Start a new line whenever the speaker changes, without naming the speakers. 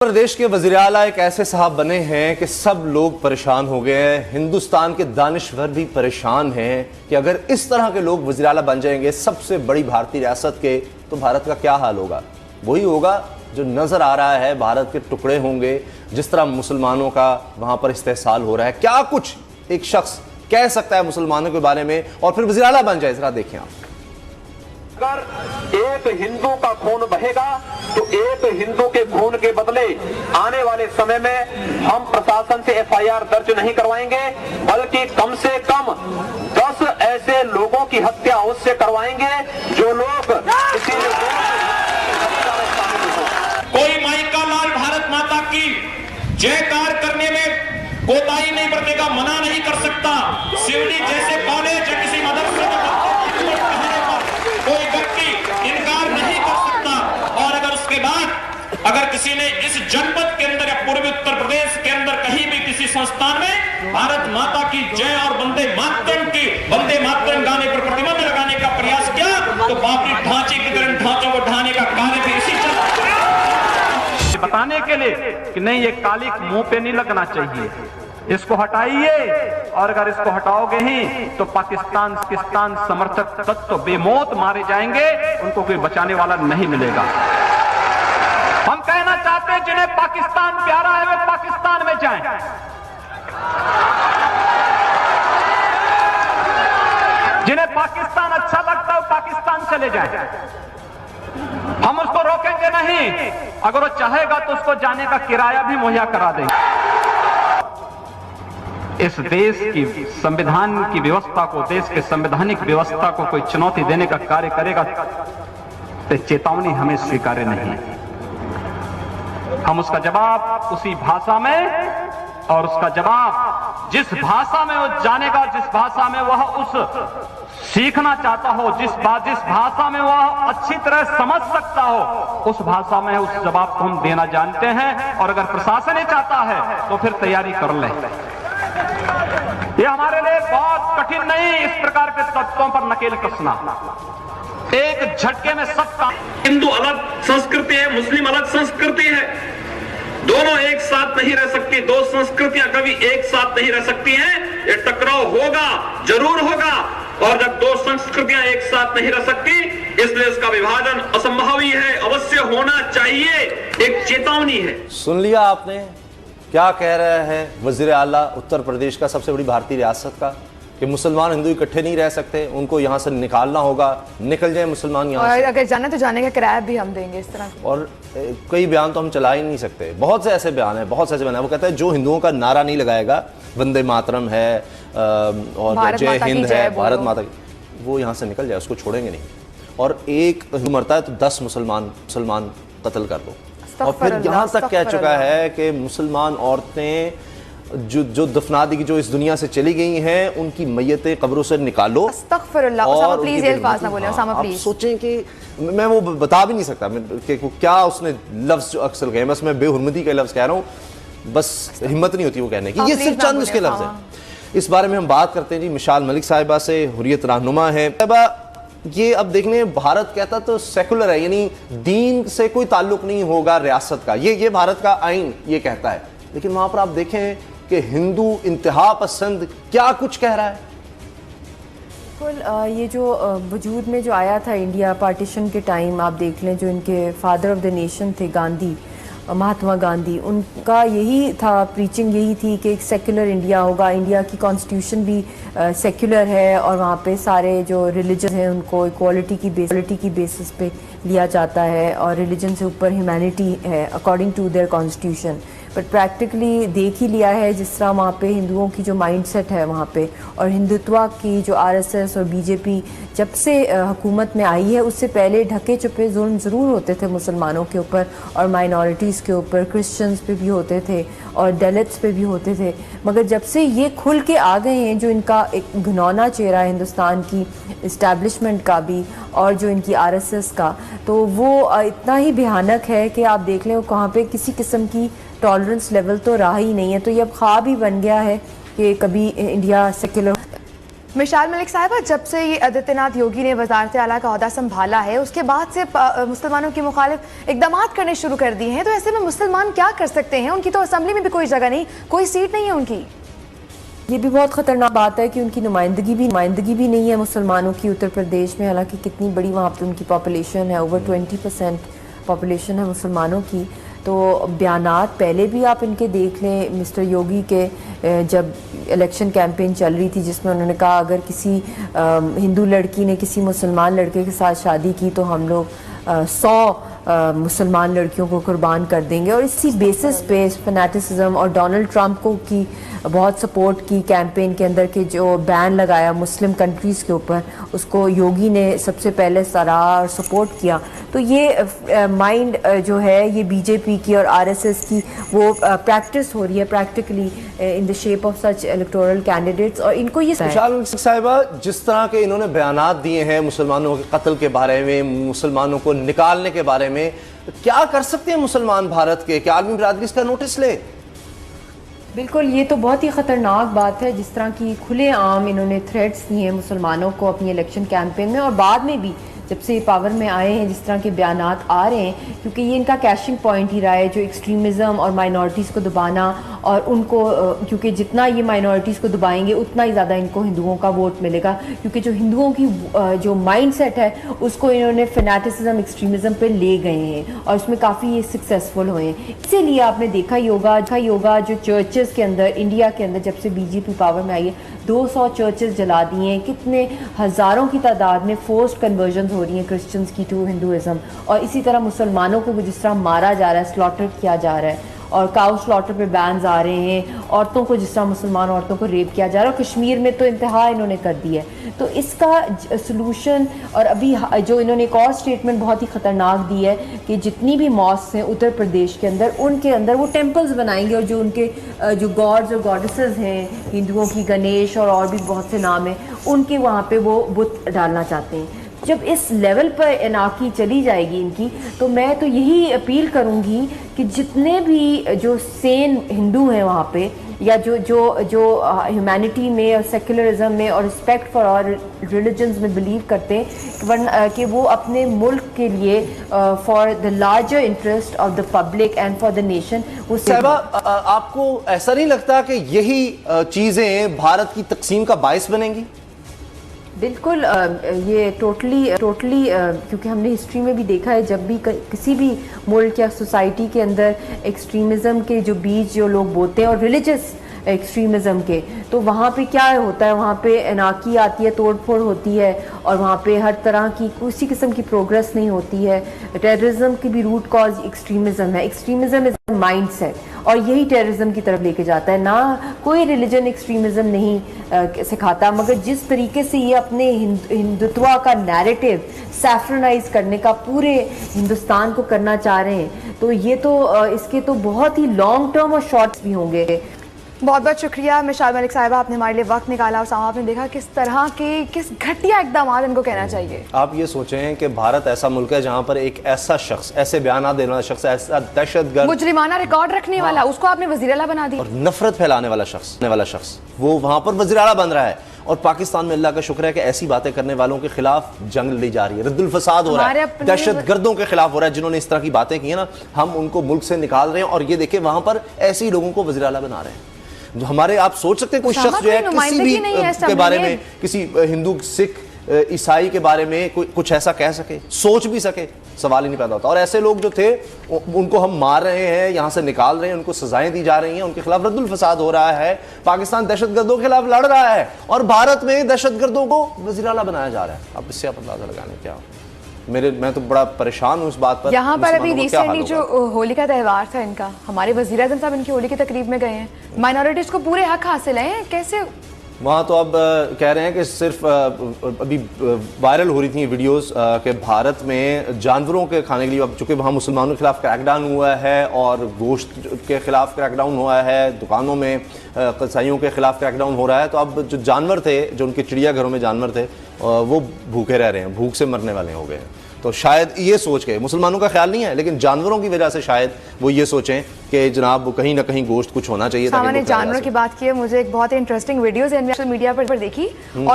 प्रदेश के वज़ीर आला एक ऐसे साहब बने हैं कि सब लोग परेशान हो गए हैं। हिंदुस्तान के दानिश्वर भी परेशान हैं कि अगर इस तरह के लोग वज़ीर आला बन जाएंगे सबसे बड़ी भारतीय रियासत के, तो भारत का क्या हाल होगा। वही होगा जो नज़र आ रहा है, भारत के टुकड़े होंगे। जिस तरह मुसलमानों का वहाँ पर इस्तेहसाल हो रहा है, क्या कुछ एक शख्स कह सकता है मुसलमानों के बारे में और फिर वज़ीर आला बन जाए, जरा देखें आप।
अगर एक हिंदू का खून बहेगा तो एक हिंदू के खून के बदले आने वाले समय में हम प्रशासन से एफआईआर दर्ज नहीं करवाएंगे, बल्कि कम से कम 10 ऐसे लोगों की हत्या उससे करवाएंगे जो लोग
कोई माई का लाल भारत माता की जयकार करने में कोताही नहीं बरतेगा, मना नहीं कर सकता। शिवडी जैसे कॉलेज या किसी मदरसे में कोई व्यक्ति इनकार नहीं कर सकता। और अगर उसके बाद अगर किसी ने इस जनपद के अंदर या पूर्वी उत्तर प्रदेश के अंदर कहीं भी किसी संस्थान में भारत माता की जय और वंदे मातरम गाने पर प्रतिबंध लगाने का प्रयास किया, तो बाकी ढांचीकरण ढांचों को ढाने का कार्य भी इसी
बताने के लिए कि नहीं, ये कालिक मुंह पे नहीं लगना चाहिए, इसको हटाइए। और अगर इसको हटाओगे ही तो पाकिस्तान समर्थक तत्व बेमौत मारे जाएंगे, उनको कोई बचाने वाला नहीं मिलेगा। हम कहना चाहते हैं जिन्हें पाकिस्तान प्यारा है वे पाकिस्तान में जाएं। जिन्हें पाकिस्तान अच्छा लगता है वो पाकिस्तान चले जाएं। हम उसको रोकेंगे नहीं, अगर वो चाहेगा तो उसको जाने का किराया भी मुहैया करा देंगे। इस देश की संविधान की व्यवस्था को, देश के संवैधानिक व्यवस्था को कोई चुनौती देने का कार्य करेगा तो चेतावनी हमें स्वीकार्य नहीं। हम उसका जवाब उसी भाषा में, और उसका जवाब जिस भाषा में वो जानेगा, जिस भाषा में वह उस सीखना चाहता हो, जिस भाषा में वह अच्छी तरह समझ सकता हो, उस भाषा में उस जवाब को हम देना जानते हैं। और अगर प्रशासन ही चाहता है तो फिर तैयारी कर ले। ये हमारे लिए बहुत कठिन नहीं, इस प्रकार के तत्वों पर नकेल कसना, एक झटके में सब काम।
हिंदू अलग संस्कृति है, मुस्लिम अलग संस्कृति है, दोनों एक साथ नहीं रह सकती। दो संस्कृतियां कभी एक साथ नहीं रह सकती हैं। ये टकराव होगा, जरूर होगा। और जब दो संस्कृतियां एक साथ नहीं रह सकती, इसलिए इसका विभाजन असंभव ही है, अवश्य होना चाहिए, एक चेतावनी है।
सुन लिया आपने क्या कह रहे हैं वज़ीर आला उत्तर प्रदेश का, सबसे बड़ी भारतीय रियासत का, कि मुसलमान हिंदू इकट्ठे नहीं रह सकते, उनको यहाँ से निकालना होगा, निकल जाए मुसलमान यहाँ से।
अगर जाना तो जाने का किराया भी हम देंगे, इस तरह।
और कई बयान तो हम चला ही नहीं सकते, बहुत से ऐसे बयान हैं, बहुत से ऐसे बयान हैं। वो कहता है जो हिंदुओं का नारा नहीं लगाएगा, वंदे मातरम है और जय हिंद है, भारत माता की, वो यहाँ से निकल जाए, उसको छोड़ेंगे नहीं। और एक हिंदू मरता है तो 10 मुसलमान कत्ल कर दो। और फिर यहाँ तक कह चुका है कि मुसलमान औरतें जो दफना दी, जो इस दुनिया से चली गई हैं, उनकी मैयतें कब्रों से निकालो।
अस्तगफिरुल्लाह, उसामा प्लीज ये अल्फाज ना बोलें, उसामा प्लीज।
आप सोचें कि मैं वो बता भी नहीं सकता कि क्या उसने लफ्ज जो अक्सर कहे, बस मैं बेहुरमती के लफ्ज कह रहा हूँ, बस हिम्मत नहीं होती वो कहने की। ये सिर्फ चंद उसके लफ्ज हैं। इस बारे में हम बात करते हैं जी मिशाल मलिक साहिबा से, हुर्रियत रहनुमा है। ये अब देखने, भारत कहता तो सेकुलर है, यानी दीन से कोई ताल्लुक नहीं होगा रियासत का, ये भारत का आइन ये कहता है। लेकिन वहां पर आप देखें कि हिंदू इंतहा पसंद क्या कुछ कह रहा है।
बिल्कुल, ये जो वजूद में जो आया था इंडिया पार्टीशन के टाइम, आप देख लें, जो इनके फादर ऑफ द नेशन थे गांधी, महात्मा गांधी, उनका यही था, प्रीचिंग यही थी कि एक सेक्युलर इंडिया होगा। इंडिया की कॉन्स्टिट्यूशन भी सेक्युलर है और वहाँ पे सारे जो रिलीजन हैं उनको इक्वालिटी की बेसिस पे लिया जाता है, और रिलीजन से ऊपर ह्यूमैनिटी है according to their constitution. But practically देख ही लिया है जिस तरह वहाँ पे हिंदुओं की जो माइंडसेट है वहाँ पे, और हिंदुत्व की जो आरएसएस और बीजेपी जब से हुकूमत में आई है, उससे पहले ढके छुपे जुल्म ज़रूर होते थे मुसलमानों के ऊपर और माइनॉरिटीज़ के ऊपर, क्रिश्चियंस पे भी होते थे और दलित्स पे भी होते थे। मगर जब से ये खुल के आ गए हैं, जो इनका एक घिनौना चेहरा है हिंदुस्तान की इस्टेब्लिशमेंट का भी और जो इनकी आरएसएस का, तो वो इतना ही भयानक है कि आप देख लें वहाँ पे किसी किस्म की टॉलरेंस लेवल तो रहा ही नहीं है। तो ये अब ख्वाब ही बन गया है कि कभी इंडिया सेक्युलर
मिसाल मलिक साहिबा, जब से ये आदित्यनाथ योगी ने वजारत आला का ओहदा संभाला है, उसके बाद से मुसलमानों की मुखालिफ इकदाम करने शुरू कर दिए हैं। तो ऐसे में मुसलमान क्या कर सकते हैं? उनकी तो असम्बली में भी कोई जगह नहीं, कोई सीट नहीं है उनकी।
ये भी बहुत ख़तरनाक बात है कि उनकी नुमाइंदगी भी नहीं है मुसलमानों की उत्तर प्रदेश में, हालांकि कितनी बड़ी वहाँ पर उनकी पॉपुलेशन है, ओवर 20% पॉपुलेशन है मुसलमानों की। तो बयानात पहले भी आप इनके देख लें, मिस्टर योगी के जब इलेक्शन कैंपेन चल रही थी जिसमें उन्होंने कहा अगर किसी हिंदू लड़की ने किसी मुसलमान लड़के के साथ शादी की तो हम लोग 100 मुसलमान लड़कियों को कुर्बान कर देंगे। और इसी बेसिस पे फैनेटिसिज्म और डोनाल्ड ट्रंप को की बहुत सपोर्ट की कैंपेन के अंदर के जो बैन लगाया मुस्लिम कंट्रीज़ के ऊपर, उसको योगी ने सबसे पहले सराहा और सपोर्ट किया। तो ये माइंड जो है ये बीजेपी की और आरएसएस की वो प्रैक्टिस हो रही है practically in the shape of such electoral candidates. और इनको ये
साहिबा, जिस तरह के इन्होंने बयानात दिए हैं मुसलमानों के कत्ल के बारे में, मुसलमानों को निकालने के बारे में, क्या कर सकते हैं मुसलमान भारत के? क्या आलमी बिरादरी इसका नोटिस ले?
बिल्कुल, ये तो बहुत ही ख़तरनाक बात है जिस तरह की खुलेआम इन्होंने थ्रेट्स दिए हैं मुसलमानों को अपनी इलेक्शन कैंपेन में, और बाद में भी जब से ये पावर में आए हैं जिस तरह के बयानात आ रहे हैं, क्योंकि ये इनका कैशिंग पॉइंट ही रहा है, जो एक्सट्रीमिज़म और माइनॉरिटीज़ को दबाना। और उनको क्योंकि जितना ये माइनॉरिटीज़ को दबाएंगे उतना ही ज़्यादा इनको हिंदुओं का वोट मिलेगा, क्योंकि जो हिंदुओं की जो माइंड सेट है उसको इन्होंने फैनेटिसिज्म एक्सट्रीमिज़म पे ले गए हैं और उसमें काफ़ी ये सक्सेसफुल हुए हैं। इसीलिए आपने देखा योगा जो चर्चेज़ के अंदर इंडिया के अंदर जब से बीजेपी पावर में आई है 200 चर्चेज़ जला दिए हैं, कितने हज़ारों की तादाद में फोर्स्ड कन्वर्जन हो रही हैं क्रिश्चियंस की टू हिंदुइज़म। और इसी तरह मुसलमानों को जिस तरह मारा जा रहा है, स्लॉटर किया जा रहा है, और काउ स्लॉटर पे बैन्स आ रहे हैं, औरतों को जिस तरह मुसलमान औरतों को रेप किया जा रहा है, कश्मीर में तो इंतहा इन्होंने कर दी है। तो इसका सलूशन, और अभी जो इन्होंने एक और स्टेटमेंट बहुत ही ख़तरनाक दी है कि जितनी भी मॉस्क हैं उत्तर प्रदेश के अंदर उनके अंदर वो टेम्पल्स बनाएंगे, और जो उनके जो गॉड्स और गॉडेसेस हैं हिंदुओं की, गणेश और भी बहुत से नाम हैं, उनके वहाँ पे वो बुत डालना चाहते हैं। जब इस लेवल पर इनाकी चली जाएगी इनकी, तो मैं तो यही अपील करूंगी कि जितने भी जो सेन हिंदू हैं वहाँ पे, या जो ह्यूमैनिटी में और सेक्युलरिज्म में और रिस्पेक्ट फॉर और रिलीजन्स में बिलीव करते हैं कि वो अपने मुल्क के लिए for the larger interest of the public and for the nation वो।
साहिबा, आपको ऐसा नहीं लगता कि यही चीज़ें भारत की तकसीम का बायस बनेंगी?
बिल्कुल, ये टोटली क्योंकि हमने हिस्ट्री में भी देखा है, जब भी किसी भी मुल्क या सोसाइटी के अंदर एक्सट्रीमिज़म के जो बीज जो लोग बोते हैं और रिलीजियस एक्सट्रीमिज़म के, तो वहाँ पे क्या होता है, वहाँ पे अनाकी आती है, तोड़ फोड़ होती है, और वहाँ पे हर तरह की किसी किस्म की प्रोग्रेस नहीं होती है। टेररिज्म की भी रूट कॉज एक्सट्रीमिज़म है। Extremism is a mind set, और यही टेररिज्म की तरफ लेके जाता है। ना कोई रिलीजन एक्सट्रीमिज़म नहीं सिखाता, मगर जिस तरीके से ये अपने हिंदुत्व का नैरेटिव सैफ्रनाइज करने का पूरे हिंदुस्तान को करना चाह रहे हैं, तो ये तो इसके तो बहुत ही लॉन्ग टर्म और शॉर्ट्स भी होंगे।
बहुत बहुत शुक्रिया मिसाल मलिक साहिबा, आपने हमारे लिए वक्त निकाला, और सामा आपने देखा किस तरह के किस घटिया इकदाम इनको कहना चाहिए।
आप ये सोचें कि भारत ऐसा मुल्क है जहाँ पर एक ऐसा शख्स, ऐसे बयान देने वाला शख्स, ऐसा दहशतगर्द,
मुजरिमाना रिकॉर्ड रखने वाला, उसको आपने वज़ीर आला बना दिया,
और नफरत फैलाने वाला शख्स वो वहाँ पर वज़ीर आला बन रहा है। और पाकिस्तान में अल्लाह का शुक्र है कि ऐसी बातें करने वालों के खिलाफ जंग लड़ी जा रही है, रद्दुल फसाद हो रहा है, दहशतगर्दों के खिलाफ हो रहा है। जिन्होंने इस तरह की बातें की है ना, हम उनको मुल्क से निकाल रहे हैं, और ये देखिए वहाँ पर ऐसे ही लोगों को वज़ीर आला बना रहे हैं। जो हमारे, आप सोच सकते हैं कोई शख्स जो है किसी भी के बारे में, किसी हिंदू, सिख, ईसाई के बारे में कुछ ऐसा कह सके, सोच भी सके, सवाल ही नहीं पैदा होता। और ऐसे लोग जो थे उनको हम मार रहे हैं, यहाँ से निकाल रहे हैं, उनको सजाएं दी जा रही हैं, उनके खिलाफ रद्दुल फसाद हो रहा है। पाकिस्तान दहशतगर्दों के खिलाफ लड़ रहा है, और भारत में दहशतगर्दों को वज़ीर आला बनाया जा रहा है। अब इससे आप अंदाजा लगाने क्या मैं तो बड़ा परेशान हूँ इस बात पर।
यहाँ पर अभी रिसेंटली जो होली का त्यौहार था इनका, हमारे वज़ीर आज़म साहब इनकी होली की तकरीब में गए हैं, माइनॉरिटीज़ को पूरे हक हासिल हैं, कैसे
वहाँ तो अब कह रहे हैं कि सिर्फ अभी वायरल हो रही थी वीडियोस कि भारत में जानवरों के खाने के लिए, अब चूँकि वहाँ मुसलमानों के खिलाफ क्रैकडाउन हुआ है और गोश्त के खिलाफ क्रैकडाउन हुआ है, दुकानों में कसाईयों के खिलाफ क्रैकडाउन हो रहा है, तो अब जो जानवर थे, जो उनके चिड़ियाघरों में जानवर थे, वो भूखे रह रहे हैं, भूख से मरने वाले हो गए हैं। तो शायद ये सोच के, मुसलमानों का ख्याल नहीं है, लेकिन जानवरों की वजह से शायद वो ये सोचें कि जनाब कहीं ना कहीं गोश्त कुछ होना चाहिए।
सामने जानवरों की बात की है, मुझे एक बहुत ही इंटरेस्टिंग वीडियोस सोशल मीडिया पर देखी, और